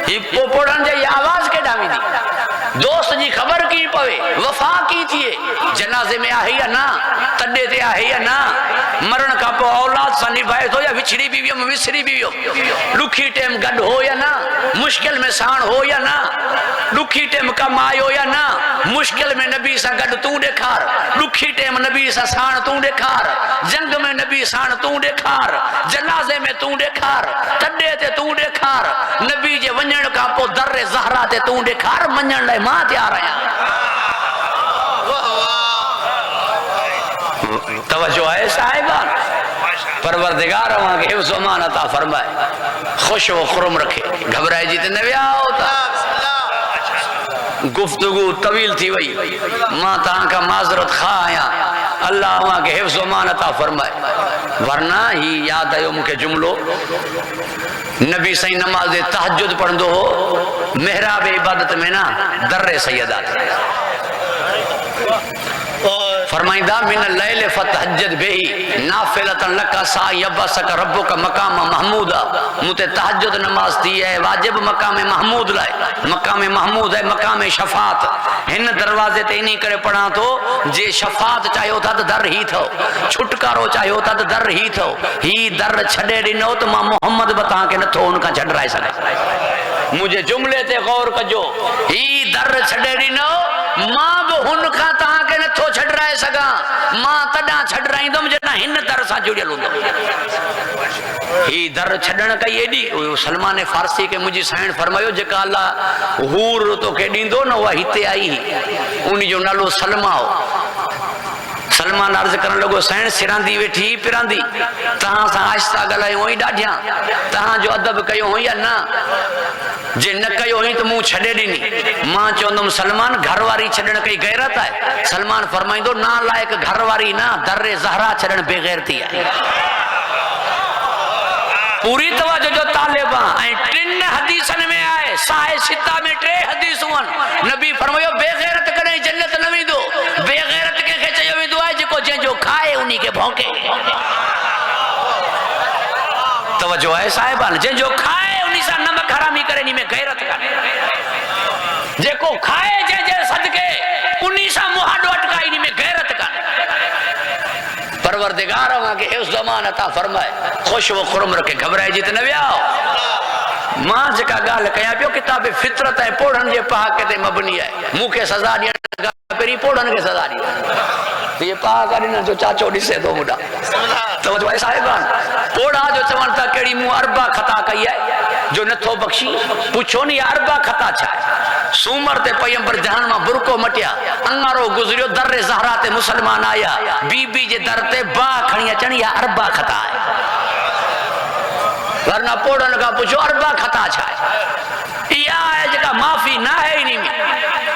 یہ پوڑھن جائے آواز کے ڈامی دی. دوست جی خبر کی پوے وفا کی تھیے، جنازے میں آہی یا نا، تڈے تے آہی یا نا، مرن کا پو اولاد سا نبھائے تو یا وچھڑی بیویوں میں وسری بیویوں، لکھی ٹیم گڈ ہو یا نا، مشکل میں سان ہو یا نا، لکھی ٹیم کم آئے ہو یا نا، مشکل میں نبی سا گڈ توں ڈیکھار، لکھی ٹیم نبی سا سان توں ڈیکھار، جنگ میں نبی سان توں ڈیکھار، جنازے میں توں ڈیکھار، تڈے تے توں ڈیکھار، نبی جے ونجن کا پو در زہرا تے توں ڈیکھار، منجن لائے ماں تیار آیا. توجہ ہے صاحبان، پروردگار وہاں کے حفظ و امان عطا فرمائے، خوش و خرم رکھے. گھبرائے جیتے نویا ہوتا گفتگو طویل تھی وئی، ماں تاں کا معذرت خواہ آیا، اللہ وہاں کے حفظ و امان عطا فرمائے. ورنہ ہی یاد آئے مکہ جملو نبی صحیح نماز تہجد پڑھندو ہو محراب عبادت میں نا در سیدات فرمائندہ من اللیل فتحجد بہی نافلتن لکا سا یبسک ربک مقام محمودہ. مجھے تحجد نماز دی ہے واجب مقام محمود لائے، مقام محمود ہے مقام شفاعت. ہن دروازے تے نہیں کرے پڑھا تو جے شفاعت چاہے ہوتا تو در ہی تھو، چھٹکارو چاہے ہوتا تو در ہی تھو. ہی در چھڑے ڈنو تو ماں محمد بتا کے نہ تھو ان کا چھڑ رائے سکے. مجھے جملے تے غور کجو، ہی در چھڑے ڈنو ماں وہ ہن کا تاں کے نہ تھو چھڑ رائے سگا، ماں تڈا چھڑ رہی دم جنا ہن در سا جڑیل ہوں. ہی در چھڑن کا یہ دی سلمان فارسی کے مجھے سائن فرمایو جکا اللہ حور تو کے ڈیندو نہ وہ ہتے آئی ہی انہی جو نالو سلمہ ہو. سلمان عرض کرن لگو سائن سراندی ویٹھی پراندی تہاں سا آہستہ گلائیں ہوئی ڈاڈیاں تہاں جو ادب کیوں ہوئی یا نا جے نہ کیوں ہوئی تو منہ چھڑے ڈینی. ماں چوندم سلمان گھر واری چھڑن کئی غیرت ہے. سلمان فرمائیں دو نا لائق گھر واری نا در زہرا چھڑن بے غیرتی ہے. پوری توجہ جو طالبان ہیں تین حدیثن میں آئے ساہے ستہ میں 3 حدیث ہون نبی فرمائیو بے غیرت کریں جنت نوی دو. بے غیرت کے کھے چاہیے دو آئے جکو جن جو کھائے انہی کے بھونکے. توجہ ہے صاحبان، جن جو کھائے انہی سا نمک حرامی کرے نہیں میں غیرت کرے. جکو کھائے جن جن صدقے انہی سا محاڈو اٹکائی نہیں میں غیرت کرے. پروردگار وہاں کے حفظ زمان عطا فرمائے، خوش و خرم رکھے. گھبرائے جیتے نہ بیاؤ. ماں جکا گال کیا پیو کتاب فطرت ہے پوڑھن جے پاک کے تے مبنی ہے. منہ کے سزا دیا پری پوڑھن کے سزا دیا. یہ پاک آدھی جو چاچو ڈسے دو مڈا توجہ ہے صاحبان پوڑا جو چون تا کیڑی مو اربا خطا کئی ہے جو نتھو بخشی پوچھو نہیں اربا خطا چھائے سومر تے پیمبر جہان ماں برکو مٹیا انگارو گزریو در زہرا تے مسلمان آیا بی بی جے در تے با کھڑیا چڑیا اربا خطا ہے ورنہ پوڑن کا پوچھو اربا خطا چھائے یا ہے جگہ معافی نہ ہے ہی نہیں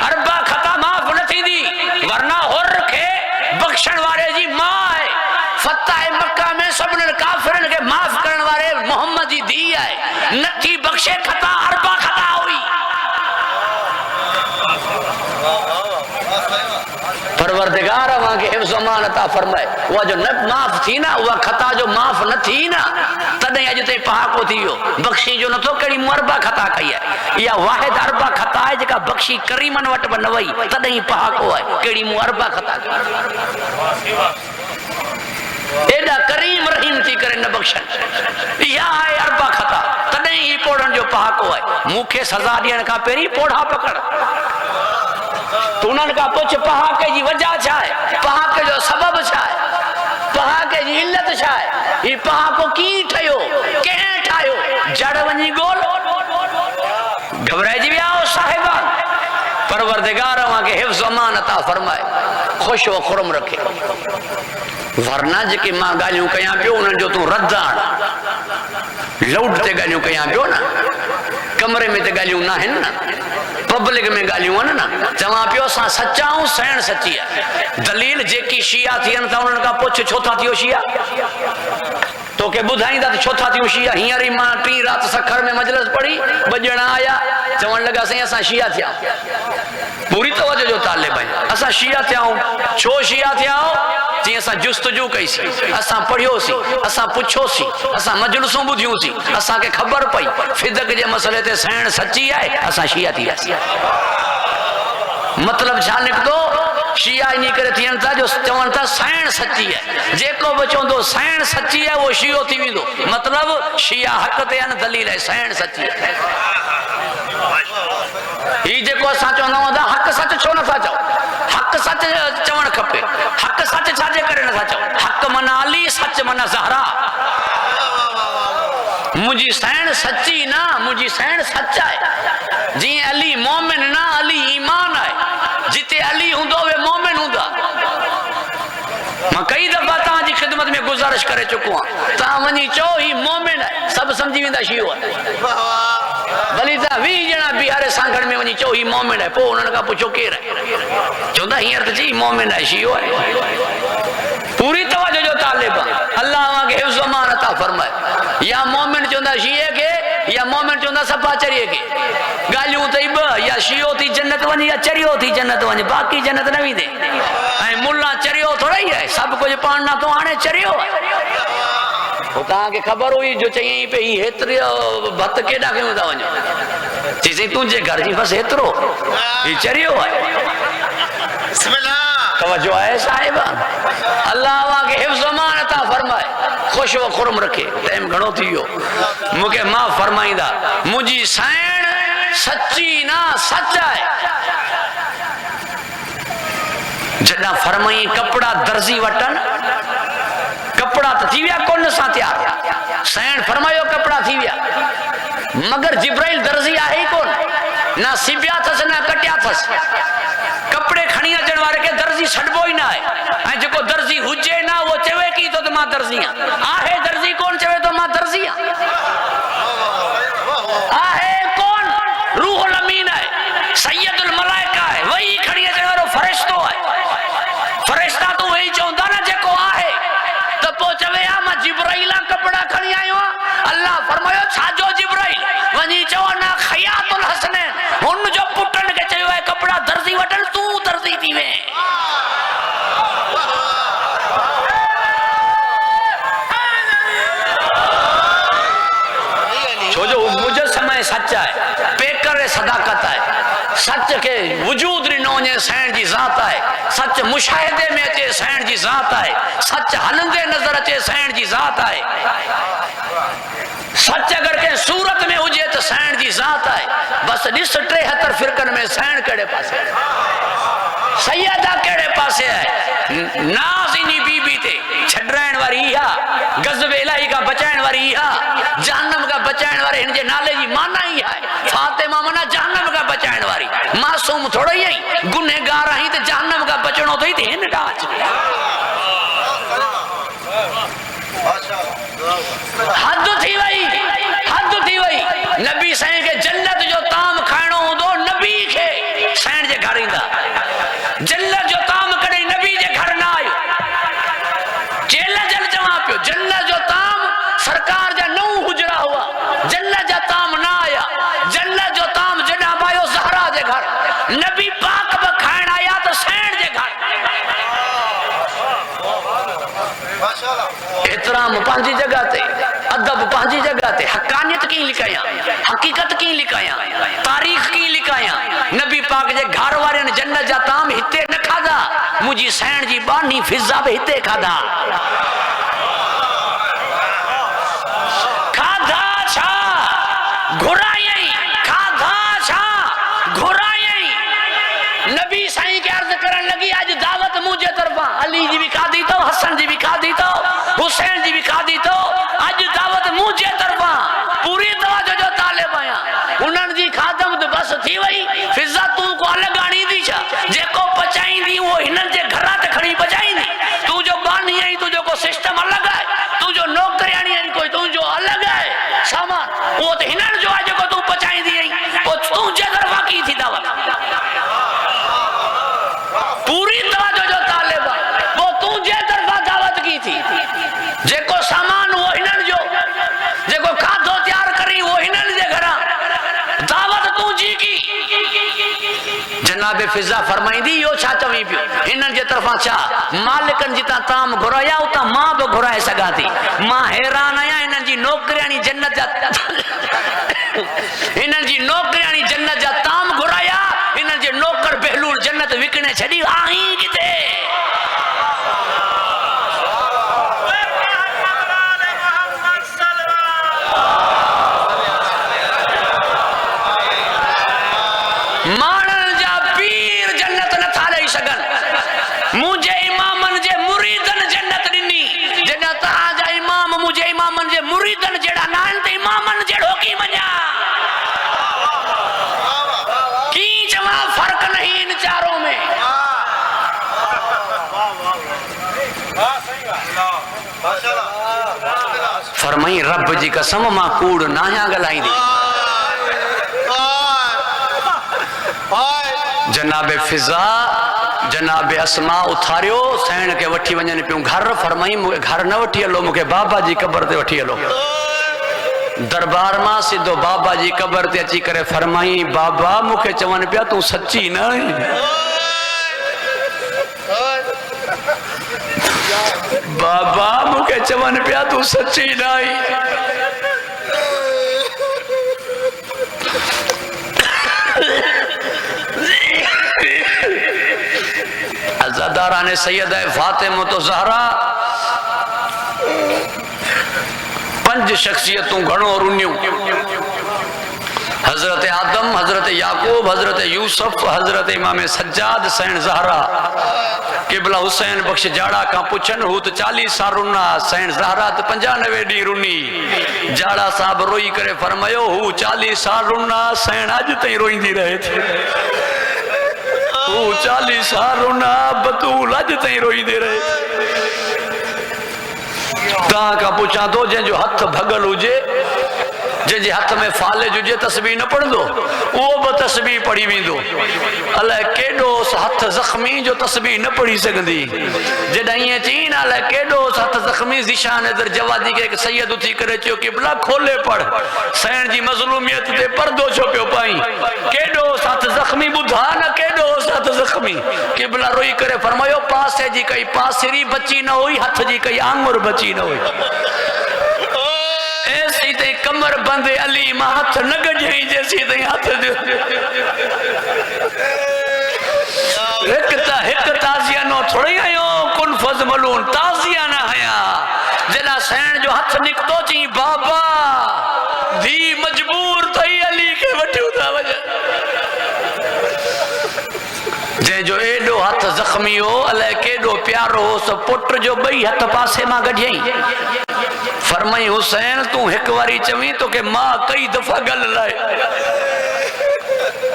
اربا خطا معاف نہ تھی دی ورنہ ہو رکھے بخشن والے جی ماں ہے فتح مکہ میں سبن کافرن کے معاف کرن والے محمد جی دی ہے نتھی بخشے خطا اربا خطا ہوئی پروردگار وہاں کے حفظ و امان عطا فرمائے وہ جو معاف تھی نا وہ خطا جو معاف نہ تھی نا تدیں اج تے پاکو تھیو بخشی جو نہ تو کڑی مربا خطا کئی ہے یا واحد اربا خطا ہے جکا بخشی کریمن وٹ بنوئی تدیں پاکو ہے کڑی مربا خطا کئی ایڈا کریم رحیم تھی کرے نہ بخشن یا ہے اربا خطا تدیں ہی پوڑن جو پاکو ہے موکھے سزا دین کا پیری پوڑا پکڑ تو انہوں کا پوچھ پہاکے جی وجہ چھائے پہاکے جو سبب چھائے پہاکے جی علت چھائے یہ پہاکو کی ٹھائیو کہیں ٹھائیو جڑ ونجی گول گھبرائے جی بھی آؤ صاحبان پروردگار وہاں کے حفظ و امان عطا فرمائے خوش و خرم رکھے ورنہ جے ماں گالیوں کیاں پیو انہوں جو تو ردان لوٹ تے گالیوں کیاں پیو نا کمرے میں تے گالیوں نہ ہیں نا پبلک میں گالیوں ہیں نا جہاں پیو ساں سچا ہوں سین سچی ہے دلیل جے کی شیعہ تھی انتا انہوں کا پوچھ چھوتا تھیو شیعہ تو کہ بدھائیں دا چھوتا تھیو شیعہ ہیاری ماں ٹی رات سکھر میں مجلس پڑی بجڑا آیا چون لگا سیں اساں شیعہ تھیا پوری توجہ جو طالب ہیں اساں شیعہ تھیا ہوں چھو شیعہ تھیا ہوں جی اساں جستجو کئی سی اساں پڑھیو سی اساں پچھو سی اساں مجلسوں بدھیوں سی اساں کے خبر پئی فدق جے مسئلے تے سین سچی ہے اساں شیعہ تھیا سی مطلب چھا نکدو شیعہ ہی نہیں کرے تھی انتا جو چونتا سین سچی ہے جے کو بچوں دو سین سچی ہے وہ شیعہ تھی بھی دو مطلب شیعہ حق تے ان دلیل ہے سین سچی ہے یہ جے کو سچو نہ ہوندا حق سچ چھو نہ تھا چاہو حق سچ چون کھپے حق سچ چھاجے کرے نہ تھا چاہو حق منا علی سچ منا زہرا مجھے سین سچی نا مجھے سین سچا ہے جی علی مومن نا علی ایمان ہے جتے علی ہوندو وہ مومن ہوندا میں کئی دفعہ تاں جی خدمت میں گزارش کرے چکو ہاں تاں ونی چو ہی مومن ہے سب سمجھی ویندا شیعہ ہے بلی تا وی جنا بیہارے سانگھڑ میں ونی چو ہی مومن ہے پو انہوں کا پوچھو کیر ہے چوندا ہی ارت جی مومن ہے شیعہ ہے پوری توجہ جو طالب اللہ وہاں کے حفظ و امان عطا فرمائے یا مومن چوندا شیعہ کے یا مومن چوندا سپا چریے کے گالیوں تے یا شیعہ تھی جنت ونی یا چریو تھی جنت ونی باقی جنت نہ ویندے اے ملا چریو تھوڑا ہی ہے سب کچھ پاننا تو آنے چریو ہے وہ تاں کے خبر ہوئی جو چاہیے پہ ہی ہتری بھت کے ڈاکے میں دا ونجو چیزیں تنجے گھر جی بس ہترو یہ چریو ہے بسم اللہ توجہ ہے صاحبان اللہ وہاں کے حفظ و امان عطا فرمائے خوش و خرم رکھے ٹائم گھڑو تھیو مجھے ماں فرمائیں دا مجھے سین سچی نا سچا ہے جنا فرمائیں کپڑا درزی وٹن کپڑا تو تھی ویا کون سا تیار سین فرمائیو کپڑا تھی ویا مگر جبرائیل درزی آہی کون نہ سبیا تھس نہ کٹیا تھس کپڑے کھڑیاں جنوارے کے درزی سڑبو ہی نہ ہے جو کو درزی ہوجے نہ وہ چوے کی تو ماں درزیاں آہے درزی کون چوے تو ماں درزیاں آہے کون روح الامین ہے سید الملائکہ ہے وہی کھڑیاں جنوارو فرشتو ہے فرشتہ تو وہی چوندہ نا جے کو آہے تو پوچھوے آما جبرائیلہ کپڑا کھڑی آئیو اللہ فرمایو چھاجو جبرائیل ونی چوانا خیات الحسنین ان جو پٹن کے چاہیو ہے کپڑا درزی وٹن تو درزی تھی میں چھو جو مجسمہ سچا ہے پیکر صداقت ہے سچ کے وجود رنونے سین جی ذات ہے سچ مشاہدے میں اچے سین جی ذات ہے سچ ہلندے نظر اچے سین جی ذات ہے سچ اگر کہ صورت میں ہوجے تو سین جی ذات ہے بس ڈس 73 فرقن میں سین کڑے پاس ہے سیدہ کیڑے پاسے ہے ناز انہی بی بی تے چھڑرائن واری ہا غضب الہی کا بچائن واری ہا جہنم کا بچائن واری ہن جے نالے جی مانا ہی ہے فاطمہ منا جہنم کا بچائن واری معصوم تھوڑا ہی گنہگار ہیں تے جہنم کا بچنو تو ہی تے ہن ڈاچ حد تھی وئی نبی سائیں کے جنت جو تام کھائنو ہوں دو نبی کے سائن جے گھر ہی دا جنت جو تام کڑی نبی جے گھر نہ آئے چیلہ جل جمع پیو جنت جو تام سرکار جا نو حجرہ ہوا جنت جا تام نہ آیا جنت جو تام جناب آئیو زہرا جے گھر نبی پاک بکھائن آیا تو سائن جے گھر احترام پانچی جگہ تے ادب پانچی جگہ تے حقانیت کی لکھایا حقیقت کی لکھایا تاریخ کی لکھایا نبی پاک جے گھر وارے جنت جا تام ہتے نہ کھادا مجھے سین جی بانی فضا بے ہتے کھادا کھادا چھا گھرائیں کھادا چھا گھرائیں نبی سائیں کے عرض کرن لگی آج دعوت مجھے طرفا علی جی بھی کھا دی تو حسن جی بھی کھا دی تو حسین جی بھی کھا دی تو آج دعوت مجھے طرفا پوری توجہ جو طالب آیا انہوں جی کھادم تو بس تھی وئی فضا تو کو الگ آنی دی چھا جے کو پچائیں دی وہ ہنن جے گھرات کھڑی پچائیں دی تو جو بانی ہے تو جو کو سسٹم الگ ہے تو جو نوکریانی ہے کوئی تو جو الگ ہے سامان وہ تو ہنن جو آج کو تو پچائیں دی ہے وہ تو جے طرفا کی تھی دعوت پوری توجہ جو طالب وہ تو جے طرفا دعوت کی تھی جے کو سامان وہ ہنن جو جے کو کھادو تیار کری وہ ہنن جے گھرا دعوت تو جی کی جناب فضا فرمائی دی یو چھا چوئی پیو ہنن جے طرفا چھا مالکن جتا تام گھرایا ہوتا ماں بھی گھرائے سگا تھی ماں حیران آیا ہنن جی نوکریانی جنت جا ہنن جی نوکریانی جنت جا تام گھرایا ہنن جے نوکر بہلول جنت وکنے چھڑی آہیں کتے مانن جا پیر جنت نہ تھالے سگن مجھے امامن جے مریدن جنت ننی جنت آجا امام مجھے امامن جے مریدن جڑا نان تے امامن جڑو کی منیا کی جمع فرق نہیں ان چاروں میں فرمائی رب جی قسم ماں کوڑ نایا گلائی دی جناب فضا جناب اسماء اتھاریو سین کے وٹھی ونجن پیوں گھر فرمائی گھر نہ وٹھی ہلو مکے بابا جی قبر تے وٹھی ہلو دربار ماں سدھو بابا جی قبر تے اچھی کرے فرمائی بابا مکے چون پیا تو سچی نہ بابا مکے چون پیا تو سچی نہ عزاداران سیدہ فاطمہ تو زہرا پنج شخصیتوں گھڑوں رنیوں حضرت آدم حضرت یعقوب حضرت یوسف حضرت امام سجاد سین زہرا قبلہ حسین بخش جاڑا کا پچھن ہوت 40 سال رنا سین زہرا تو 95 ڈی رنی جاڑا صاحب روئی کرے فرمایو ہو 40 سال رنا سین آج تئی روئی دی رہے تھے تو 40 سال رونا بطول اج تائیں روئی دے رہے تاں کا پوچھا دو جن جو ہتھ بھگل ہوجے جن جے ہتھ میں فالے جو جے تسبیح نہ پڑھ دو وہ با تسبیح پڑھی بھی دو اللہ کیڈو اس ہتھ زخمی جو تسبیح نہ پڑھی سکندی جڑائیں چین اللہ کیڈو اس ہتھ زخمی ذیشان در جوادی کے ایک سید اٹھی کرے چو قبلہ کھولے پڑھ سین جی مظلومیت تے پردو چھپیو پائیں کیڈو اس ہتھ زخمی بدھا نہ کیڈو اس ہتھ زخمی قبلہ روئی کرے فرمایو پاسے جی کئی پاسری بچی نہ ہوئی ہتھ جی کئی آنگر بچی نہ ہوئی ایسی تے کمر بند علی ماں ہاتھ نگ جائیں جیسی تے ہاتھ دے ایک تازیہ نو تھوڑی آئیو کن فض ملون تازیہ نہ آیا جنا سین جو ہاتھ نکتو چی بابا دی مجبور تھی علی کے وٹیو دا وجہ جے جو ایڈو ہاتھ زخمی ہو الے کیڈو پیارو ہو سو پٹر جو بئی ہاتھ پاسے ماں گڈھیئی فرمائی حسین تو ایک واری چویں تو کہ ماں کئی دفعہ گل لائے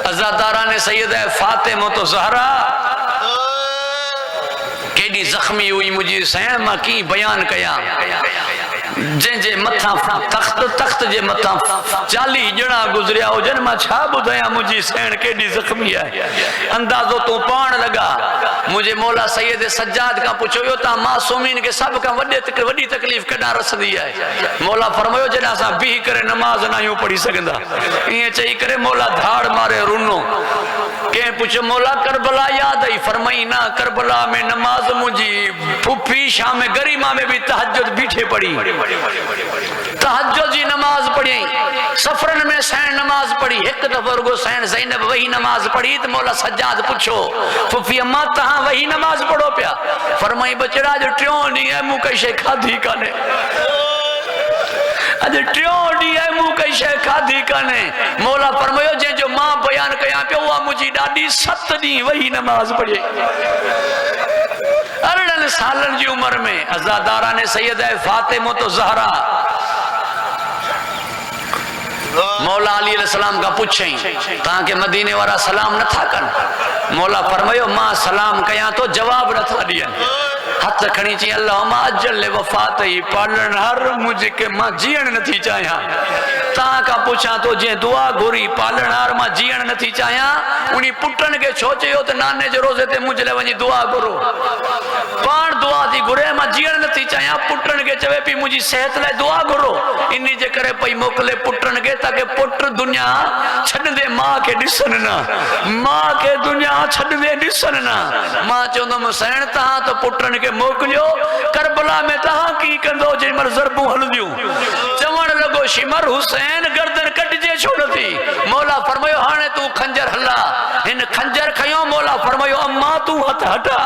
عزاداران سیدہ فاطمہ تو زہرا کیڈی زخمی ہوئی مجھے حسین ماں کی بیان کیا جن جے متھا تخت جے متھا 40 جڑا گزریا ہو جن ماں چھا بدھایا مجھے سین کیڈی زخمی ہے اندازو تو پان لگا مجھے مولا سید سجاد کا پوچھو یو تا معصومین کے سب کا وڈی تکلیف کڈا رس دی ہے مولا فرمایا جنا سا بھی کرے نماز نہ یوں پڑھی سکندا یہ چاہیے کرے مولا دھاڑ مارے رونو کہ پوچھو مولا کربلا یاد آئی فرمائی نہ کربلا میں نماز مجھے پھپھی شام گریمہ میں بھی تہجد بیٹھے پڑھی تہجد جی نماز پڑھی سفرن میں سین نماز پڑھی ایک دفعہ رگو سین زینب وہی نماز پڑھی تو مولا سجاد پوچھو پھپھی اماں تہاں وہی نماز پڑھو پیا فرمائی بچڑا جو ٹریوں نہیں ہے مو کشے کھادھی کانے اجھے ٹریوں ڈی ہے مو کئی شے کھادھی کانے مولا فرمایا جے جو ماں بیان کیا پیا ہوا مجھے ڈاڈی 7 ڈی وہی نماز پڑھے 18 سالن جی عمر میں عزاداران سیدہ فاطمہ تو زہرا مولا علیہ السلام کا پوچھیں تاکہ مدینے وارا سلام نہ تھا کن مولا فرمایا ماں سلام کیا تو جواب نہ تھا دیا ہاتھ کھڑی چی اللہم اجل لے وفات ہی پالن ہر مجھے کہ ماں جیئن نہ تھی چاہیا تاں کا پوچھا تو جے دعا گھوری پالن ہر ماں جیئن نہ تھی چاہیا انہی پٹن کے چھوچے ہو تو نانے جو روزے تے مجھے لے ونجی دعا گھرو پان دعا تھی گھرے ماں جیئن نہ تھی چاہیا پٹن کے چوے پی مجھے صحت لے دعا گھرو انہی جے کرے پئی موکلے پٹن کے تاکہ پٹر دنیا چھڑ دے ماں کے ڈسننا ماں کے دنیا چھڑ دے ڈسننا ماں چوندو مسین تہاں تو پٹن کے موکلیو کربلا میں تہاں کی کندو جن مر ضربوں ہل دیوں چوان لگو شمر حسین گردن کٹ جے چھوڑ تھی مولا فرمایو ہانے تو کھنجر ہلا ان کھنجر کھیوں مولا فرمایو اماں تو ہتھ ہٹا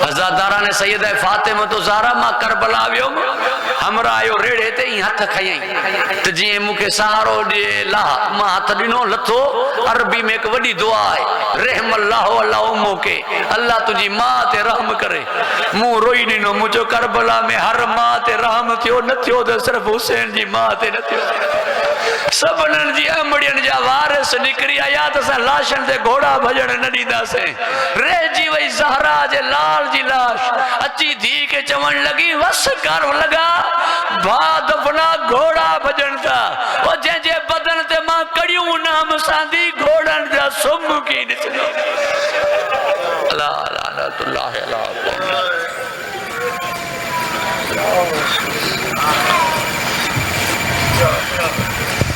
عزاداران سیدہ فاطمہ تو زہرا ماں کربلا ویو ہمرا آئیو ریڑے تے ہی ہتھ کھائیں تو جی مکے سہارو دے لا ماں ہتھ دنوں لتھو عربی میں ایک وڈی دعا ہے رحم اللہ اللہ امو کے اللہ تجھی ماں تے رحم کرے مو روئی دنوں مجھو کربلا میں ہر ماں تے رحم تھیو نہ تھیو دے صرف حسین جی ماں تے نہ تھیو سبنن جی امڑین جا وارس نکری آیا تو سا لاشن تے گھوڑا بھجن نہ دیدا سے رہ جی وہی زہرا جے لال جی لاش اچھی دھی کے چون لگی وس کر لگا بھاد اپنا گھوڑا بھجن تھا اور جے جے بدن تے ماں کڑیوں نام ساندی گھوڑن جا سم کی نچلو اللہ لعنت اللہ علیہ